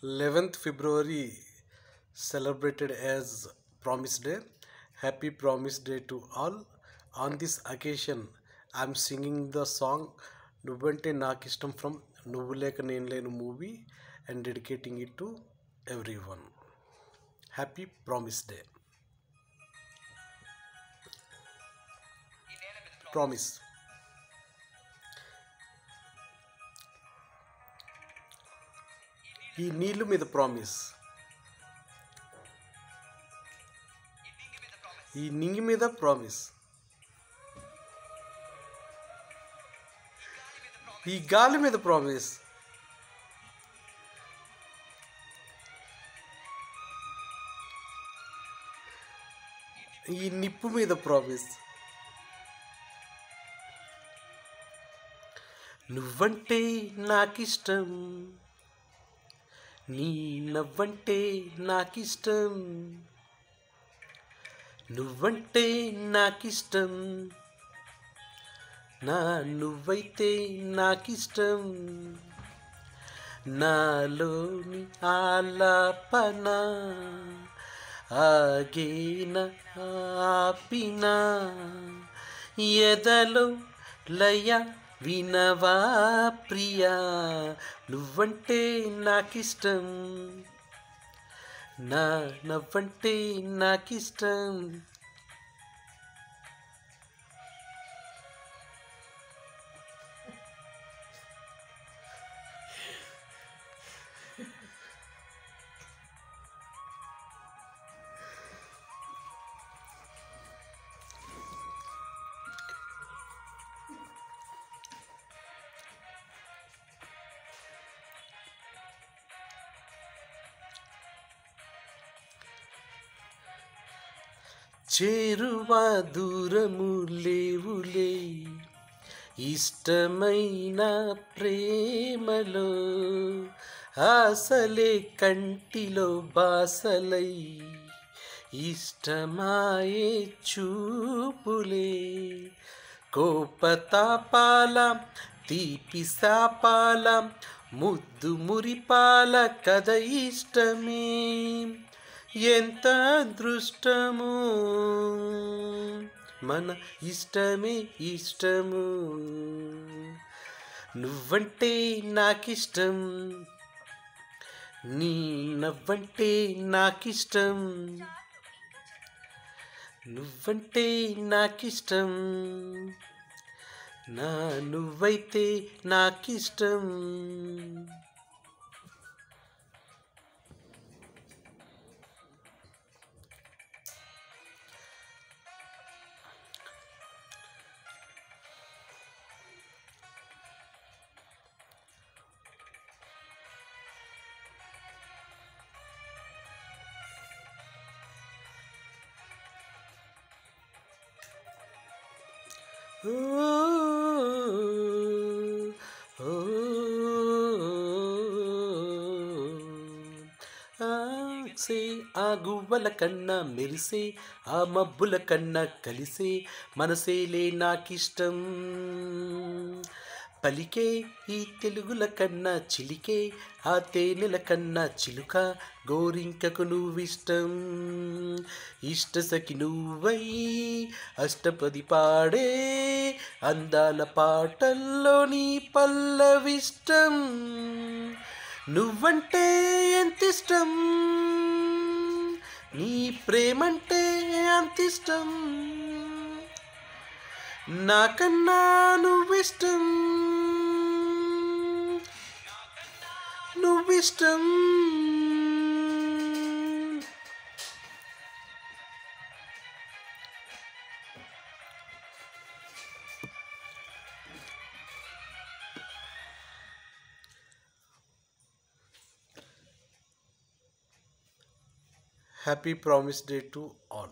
11th February celebrated as Promise Day. Happy Promise Day to all. On this occasion, I am singing the song Nubbante Nakishtam from Nubbuleka Nenlenu movie and dedicating it to everyone. Happy Promise Day. Promise. ఈ నీళ్ళు మీద promise, ఈ నింగి మీద promise, ఈ గాలి మీద promise, ఈ నిప్పు మీద ప్రామిస్. నువ్వంటే నాకిష్టం, నీ నవ్వంటే నాకిష్టం, నువ్వంటే నాకిష్టం, నా నువ్వైతే నాకిష్టం. నాలోని ఆలాపన ఆగేన ఆపిన ఎదలో లయ వినవా ప్రియా. నువ్వంటే నాకిష్టం, నా నవ్వంటే నాకిష్టం. చేరువా దూరము లేవులే ఇష్టమైన ప్రేమలో, ఆశలే కంటిలో బాసలై ఇష్టమాయే చూపులే. కోపతాపాల తీపి సాపాల ముద్దు మురిపాల కథ ఇష్టమే. ఎంత అదృష్టము మన ఇష్టమే ఇష్టము. నువ్వంటే నాకిష్టం, నీ నవ్వంటే నాకిష్టం, నువ్వంటే నాకిష్టం, నా నువ్వైతే నాకిష్టం. ఆ గువ్వల కన్నా మెరిసే ఆ మబ్బుల కన్నా కలిసే మనసేలే నాకిష్టం. పలికే ఈ తెలుగుల కన్నా చిలికే ఆ తేనెల కన్నా చిలుక గోరింకకు నువ్విష్టం. ఇష్టసఖి నువ్వై అష్టపది పాడే అందాల పాటల్లో నీ పల్లవిష్టం. నువ్వంటే ఎంతిష్టం, నీ ప్రేమంటే అంతిష్టం, నాకన్నా నువ్విష్టం, నువ్విష్టం. Happy Promise Day to all.